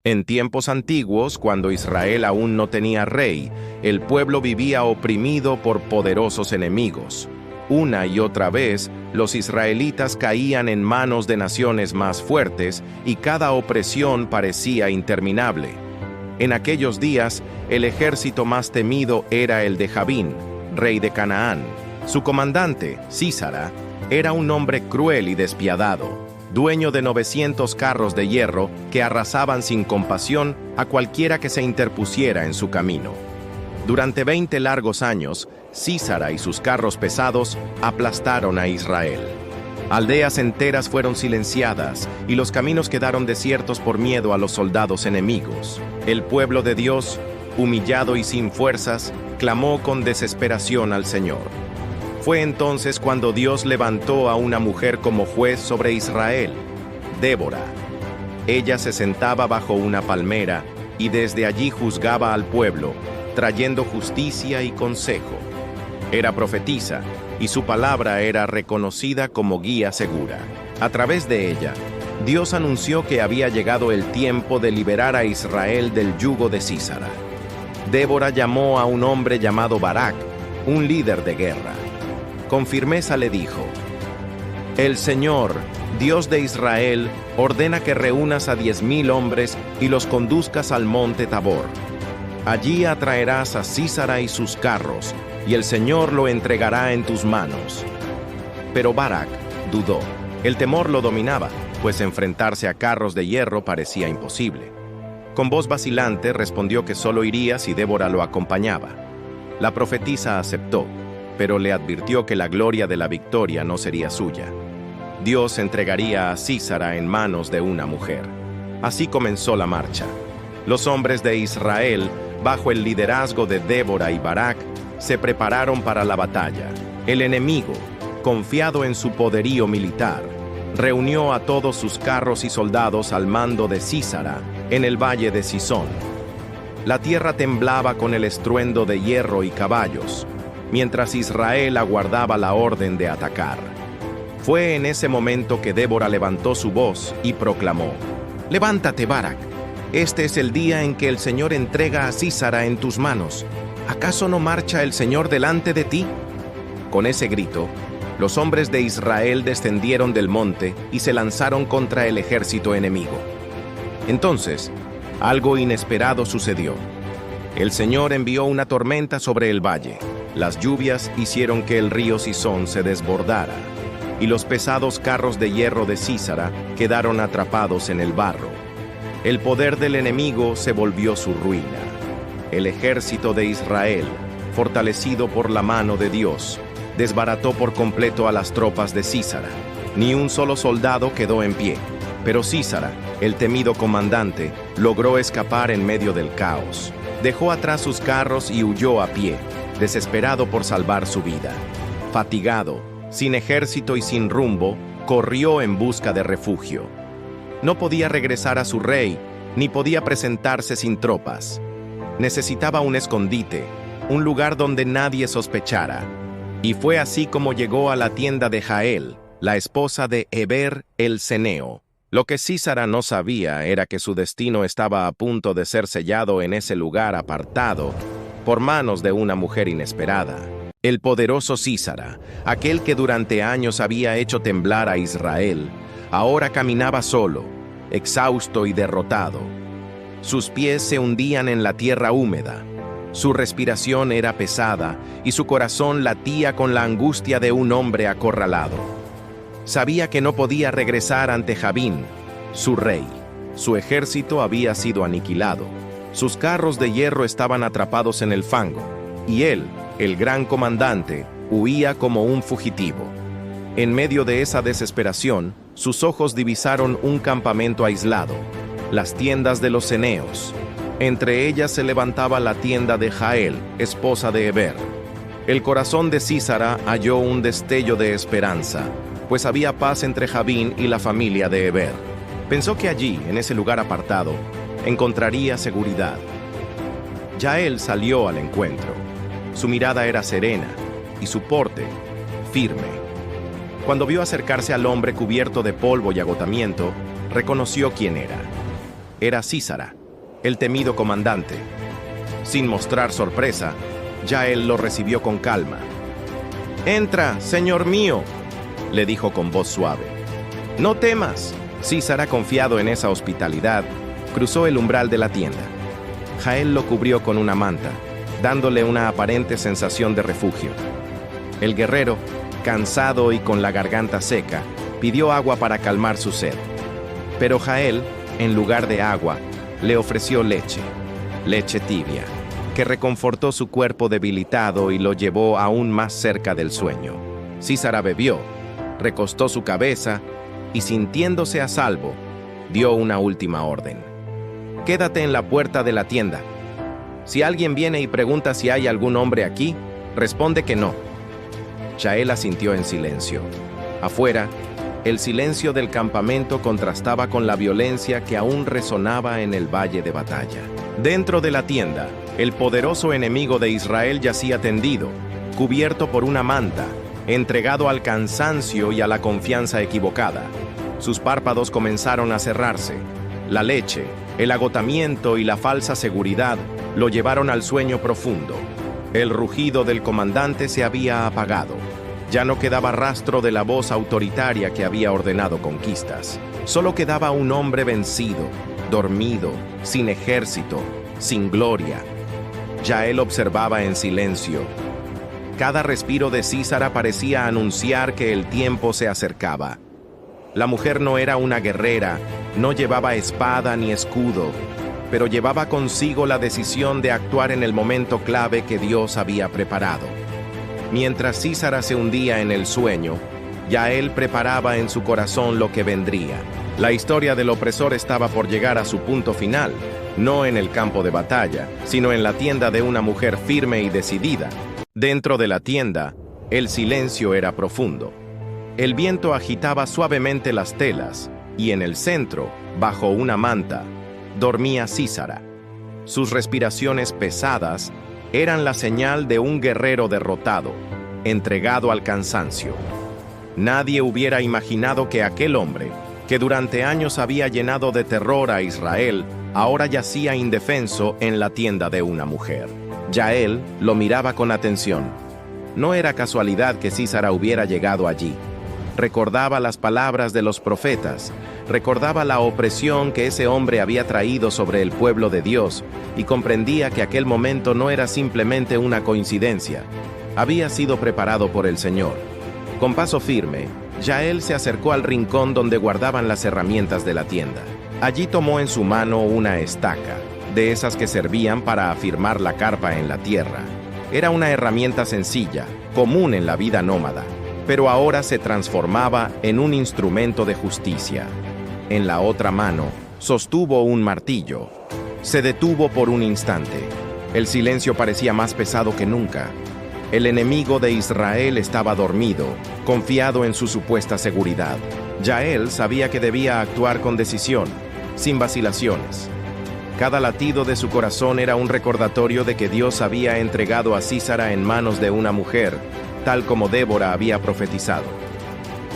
En tiempos antiguos, cuando Israel aún no tenía rey, el pueblo vivía oprimido por poderosos enemigos. Una y otra vez, los israelitas caían en manos de naciones más fuertes y cada opresión parecía interminable. En aquellos días, el ejército más temido era el de Jabín, rey de Canaán. Su comandante, Sísara, era un hombre cruel y despiadado, dueño de 900 carros de hierro que arrasaban sin compasión a cualquiera que se interpusiera en su camino. Durante 20 largos años, Sísara y sus carros pesados aplastaron a Israel. Aldeas enteras fueron silenciadas y los caminos quedaron desiertos por miedo a los soldados enemigos. El pueblo de Dios, humillado y sin fuerzas, clamó con desesperación al Señor. Fue entonces cuando Dios levantó a una mujer como juez sobre Israel, Débora. Ella se sentaba bajo una palmera y desde allí juzgaba al pueblo, trayendo justicia y consejo. Era profetisa, y su palabra era reconocida como guía segura. A través de ella, Dios anunció que había llegado el tiempo de liberar a Israel del yugo de Sísara. Débora llamó a un hombre llamado Barak, un líder de guerra. Con firmeza le dijo: «El Señor, Dios de Israel, ordena que reúnas a 10,000 hombres y los conduzcas al monte Tabor. Allí atraerás a Sísara y sus carros, y el Señor lo entregará en tus manos». Pero Barak dudó. El temor lo dominaba, pues enfrentarse a carros de hierro parecía imposible. Con voz vacilante respondió que solo iría si Débora lo acompañaba. La profetisa aceptó, pero le advirtió que la gloria de la victoria no sería suya. Dios entregaría a Sísara en manos de una mujer. Así comenzó la marcha. Los hombres de Israel, bajo el liderazgo de Débora y Barak, se prepararon para la batalla. El enemigo, confiado en su poderío militar, reunió a todos sus carros y soldados al mando de Sísara en el valle de Sisón. La tierra temblaba con el estruendo de hierro y caballos, mientras Israel aguardaba la orden de atacar. Fue en ese momento que Débora levantó su voz y proclamó: «Levántate, Barak. Este es el día en que el Señor entrega a Sísara en tus manos. ¿Acaso no marcha el Señor delante de ti?». Con ese grito, los hombres de Israel descendieron del monte y se lanzaron contra el ejército enemigo. Entonces, algo inesperado sucedió. El Señor envió una tormenta sobre el valle. Las lluvias hicieron que el río Sisón se desbordara, y los pesados carros de hierro de Sísara quedaron atrapados en el barro. El poder del enemigo se volvió su ruina. El ejército de Israel, fortalecido por la mano de Dios, desbarató por completo a las tropas de Sísara. Ni un solo soldado quedó en pie, pero Sísara, el temido comandante, logró escapar en medio del caos. Dejó atrás sus carros y huyó a pie, desesperado por salvar su vida. Fatigado, sin ejército y sin rumbo, corrió en busca de refugio. No podía regresar a su rey, ni podía presentarse sin tropas. Necesitaba un escondite, un lugar donde nadie sospechara. Y fue así como llegó a la tienda de Jael, la esposa de Heber el Ceneo. Lo que Sísara no sabía era que su destino estaba a punto de ser sellado en ese lugar apartado por manos de una mujer inesperada. El poderoso Sísara, aquel que durante años había hecho temblar a Israel, ahora caminaba solo, exhausto y derrotado. Sus pies se hundían en la tierra húmeda. Su respiración era pesada y su corazón latía con la angustia de un hombre acorralado. Sabía que no podía regresar ante Jabín, su rey. Su ejército había sido aniquilado. Sus carros de hierro estaban atrapados en el fango, y él, el gran comandante, huía como un fugitivo. En medio de esa desesperación, sus ojos divisaron un campamento aislado, las tiendas de los ceneos. Entre ellas se levantaba la tienda de Jael, esposa de Heber. El corazón de Sísara halló un destello de esperanza, pues había paz entre Jabín y la familia de Heber. Pensó que allí, en ese lugar apartado, encontraría seguridad. Jael salió al encuentro. Su mirada era serena y su porte firme. Cuando vio acercarse al hombre cubierto de polvo y agotamiento, reconoció quién era. Era Sísara, el temido comandante. Sin mostrar sorpresa, Yael lo recibió con calma. «Entra, señor mío», le dijo con voz suave. «No temas». Sísara, confiado en esa hospitalidad, cruzó el umbral de la tienda. Jael lo cubrió con una manta, dándole una aparente sensación de refugio. El guerrero, cansado y con la garganta seca, pidió agua para calmar su sed. Pero Jael, en lugar de agua, le ofreció leche tibia, que reconfortó su cuerpo debilitado y lo llevó aún más cerca del sueño. Sísara bebió, recostó su cabeza y, sintiéndose a salvo, dio una última orden. «Quédate en la puerta de la tienda. Si alguien viene y pregunta si hay algún hombre aquí, responde que no». Yael asintió en silencio. Afuera, el silencio del campamento contrastaba con la violencia que aún resonaba en el valle de batalla. Dentro de la tienda, el poderoso enemigo de Israel yacía tendido, cubierto por una manta, entregado al cansancio y a la confianza equivocada. Sus párpados comenzaron a cerrarse. La leche, el agotamiento y la falsa seguridad lo llevaron al sueño profundo. El rugido del comandante se había apagado. Ya no quedaba rastro de la voz autoritaria que había ordenado conquistas. Solo quedaba un hombre vencido, dormido, sin ejército, sin gloria. Yael observaba en silencio. Cada respiro de Sísara parecía anunciar que el tiempo se acercaba. La mujer no era una guerrera, no llevaba espada ni escudo, pero llevaba consigo la decisión de actuar en el momento clave que Dios había preparado. Mientras Sísara se hundía en el sueño, Yael preparaba en su corazón lo que vendría. La historia del opresor estaba por llegar a su punto final, no en el campo de batalla, sino en la tienda de una mujer firme y decidida. Dentro de la tienda, el silencio era profundo. El viento agitaba suavemente las telas, y en el centro, bajo una manta, dormía Sísara. Sus respiraciones pesadas eran la señal de un guerrero derrotado, entregado al cansancio. Nadie hubiera imaginado que aquel hombre, que durante años había llenado de terror a Israel, ahora yacía indefenso en la tienda de una mujer. Yael lo miraba con atención. No era casualidad que Sísara hubiera llegado allí. Recordaba las palabras de los profetas, recordaba la opresión que ese hombre había traído sobre el pueblo de Dios y comprendía que aquel momento no era simplemente una coincidencia. Había sido preparado por el Señor. Con paso firme, Yael se acercó al rincón donde guardaban las herramientas de la tienda. Allí tomó en su mano una estaca, de esas que servían para afirmar la carpa en la tierra. Era una herramienta sencilla, común en la vida nómada, pero ahora se transformaba en un instrumento de justicia. En la otra mano, sostuvo un martillo. Se detuvo por un instante. El silencio parecía más pesado que nunca. El enemigo de Israel estaba dormido, confiado en su supuesta seguridad. Yael sabía que debía actuar con decisión, sin vacilaciones. Cada latido de su corazón era un recordatorio de que Dios había entregado a Sísara en manos de una mujer, tal como Débora había profetizado.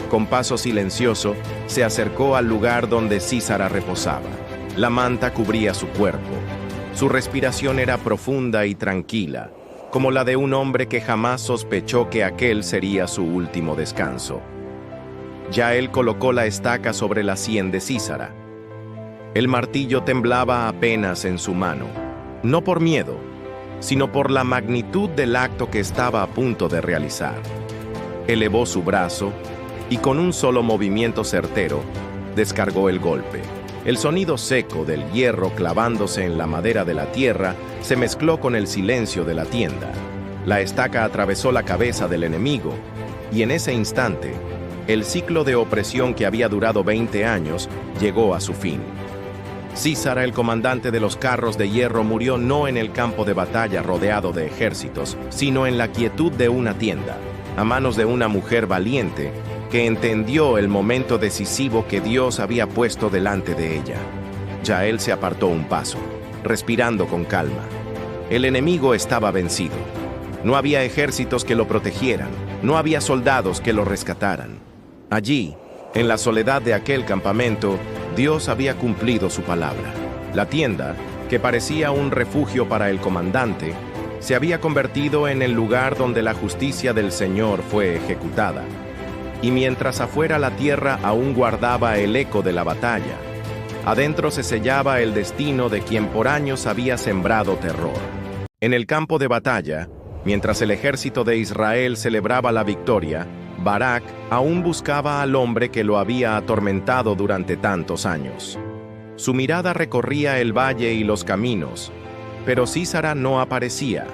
Con paso silencioso, se acercó al lugar donde Sísara reposaba. La manta cubría su cuerpo. Su respiración era profunda y tranquila, como la de un hombre que jamás sospechó que aquel sería su último descanso. Yael colocó la estaca sobre la sien de Sísara. El martillo temblaba apenas en su mano, no por miedo, sino por la magnitud del acto que estaba a punto de realizar. Elevó su brazo y con un solo movimiento certero, descargó el golpe. El sonido seco del hierro clavándose en la madera de la tierra se mezcló con el silencio de la tienda. La estaca atravesó la cabeza del enemigo y en ese instante, el ciclo de opresión que había durado 20 años llegó a su fin. Sísara, el comandante de los carros de hierro, murió no en el campo de batalla rodeado de ejércitos, sino en la quietud de una tienda, a manos de una mujer valiente que entendió el momento decisivo que Dios había puesto delante de ella. Yael se apartó un paso, respirando con calma. El enemigo estaba vencido. No había ejércitos que lo protegieran, no había soldados que lo rescataran. Allí, en la soledad de aquel campamento, Dios había cumplido su palabra. La tienda, que parecía un refugio para el comandante, se había convertido en el lugar donde la justicia del Señor fue ejecutada. Y mientras afuera la tierra aún guardaba el eco de la batalla, adentro se sellaba el destino de quien por años había sembrado terror. En el campo de batalla, mientras el ejército de Israel celebraba la victoria, Barak aún buscaba al hombre que lo había atormentado durante tantos años. Su mirada recorría el valle y los caminos, pero Sísara no aparecía.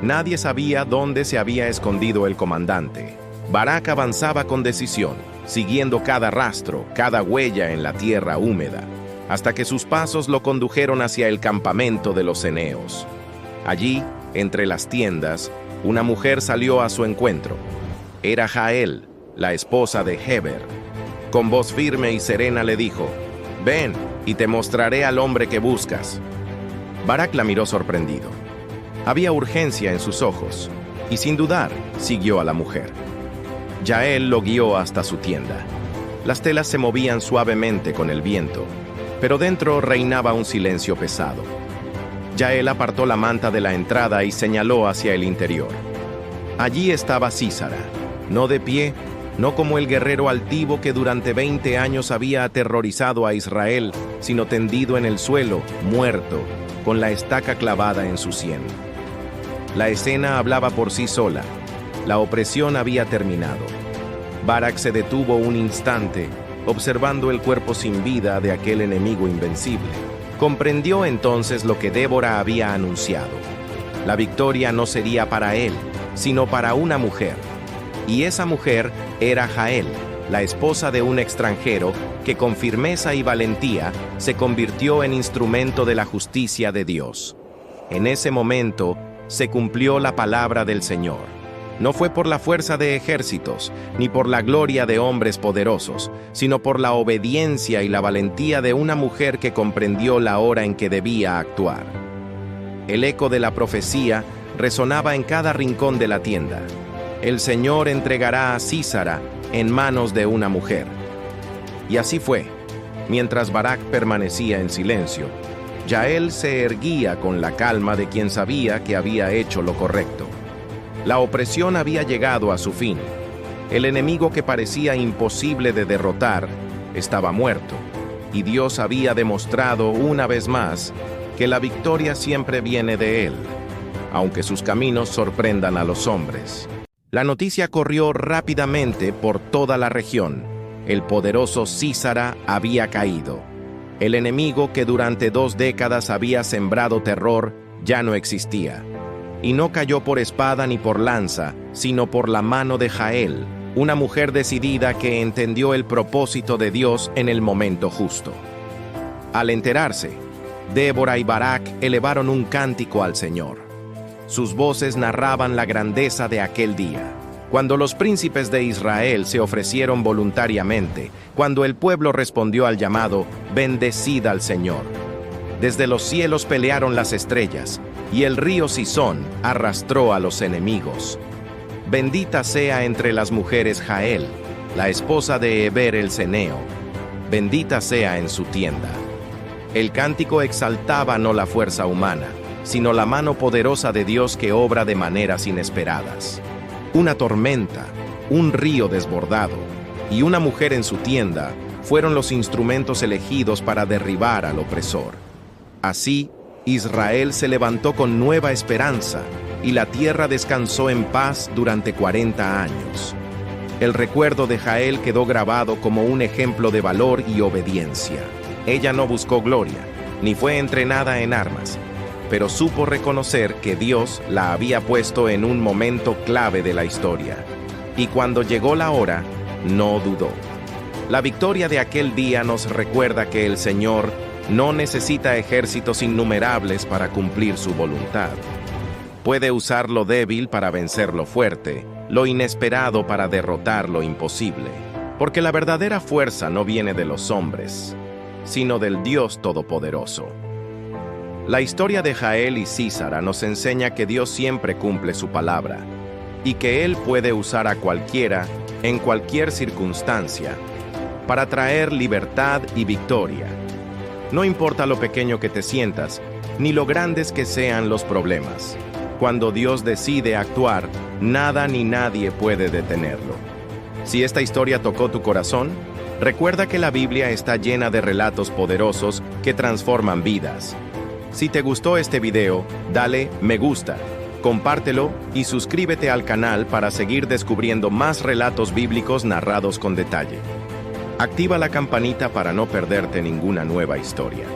Nadie sabía dónde se había escondido el comandante. Barak avanzaba con decisión, siguiendo cada rastro, cada huella en la tierra húmeda, hasta que sus pasos lo condujeron hacia el campamento de los eneos. Allí, entre las tiendas, una mujer salió a su encuentro. Era Jael, la esposa de Heber. Con voz firme y serena le dijo: «Ven, y te mostraré al hombre que buscas». Barak la miró sorprendido. Había urgencia en sus ojos, y sin dudar, siguió a la mujer. Jael lo guió hasta su tienda. Las telas se movían suavemente con el viento, pero dentro reinaba un silencio pesado. Jael apartó la manta de la entrada y señaló hacia el interior. Allí estaba Sísara, no de pie, no como el guerrero altivo que durante 20 años había aterrorizado a Israel, sino tendido en el suelo, muerto, con la estaca clavada en su sien. La escena hablaba por sí sola. La opresión había terminado. Barak se detuvo un instante, observando el cuerpo sin vida de aquel enemigo invencible. Comprendió entonces lo que Débora había anunciado. La victoria no sería para él, sino para una mujer. Y esa mujer era Jael, la esposa de un extranjero que con firmeza y valentía se convirtió en instrumento de la justicia de Dios. En ese momento se cumplió la palabra del Señor. No fue por la fuerza de ejércitos, ni por la gloria de hombres poderosos, sino por la obediencia y la valentía de una mujer que comprendió la hora en que debía actuar. El eco de la profecía resonaba en cada rincón de la tienda. El Señor entregará a Sísara en manos de una mujer. Y así fue. Mientras Barak permanecía en silencio, Jael se erguía con la calma de quien sabía que había hecho lo correcto. La opresión había llegado a su fin. El enemigo que parecía imposible de derrotar estaba muerto, y Dios había demostrado una vez más que la victoria siempre viene de Él, aunque sus caminos sorprendan a los hombres. La noticia corrió rápidamente por toda la región. El poderoso Sísara había caído. El enemigo que durante 2 décadas había sembrado terror ya no existía. Y no cayó por espada ni por lanza, sino por la mano de Jael, una mujer decidida que entendió el propósito de Dios en el momento justo. Al enterarse, Débora y Barak elevaron un cántico al Señor. Sus voces narraban la grandeza de aquel día, cuando los príncipes de Israel se ofrecieron voluntariamente, cuando el pueblo respondió al llamado: «Bendecid al Señor». Desde los cielos pelearon las estrellas, y el río Cisón arrastró a los enemigos. Bendita sea entre las mujeres Jael, la esposa de Heber el ceneo. Bendita sea en su tienda. El cántico exaltaba no la fuerza humana, sino la mano poderosa de Dios que obra de maneras inesperadas. Una tormenta, un río desbordado y una mujer en su tienda fueron los instrumentos elegidos para derribar al opresor. Así, Israel se levantó con nueva esperanza y la tierra descansó en paz durante 40 años. El recuerdo de Jael quedó grabado como un ejemplo de valor y obediencia. Ella no buscó gloria, ni fue entrenada en armas, pero supo reconocer que Dios la había puesto en un momento clave de la historia. Y cuando llegó la hora, no dudó. La victoria de aquel día nos recuerda que el Señor no necesita ejércitos innumerables para cumplir su voluntad. Puede usar lo débil para vencer lo fuerte, lo inesperado para derrotar lo imposible, porque la verdadera fuerza no viene de los hombres, sino del Dios Todopoderoso. La historia de Jael y Sísara nos enseña que Dios siempre cumple su palabra, y que Él puede usar a cualquiera, en cualquier circunstancia, para traer libertad y victoria. No importa lo pequeño que te sientas, ni lo grandes que sean los problemas. Cuando Dios decide actuar, nada ni nadie puede detenerlo. Si esta historia tocó tu corazón, recuerda que la Biblia está llena de relatos poderosos que transforman vidas. Si te gustó este video, dale me gusta, compártelo y suscríbete al canal para seguir descubriendo más relatos bíblicos narrados con detalle. Activa la campanita para no perderte ninguna nueva historia.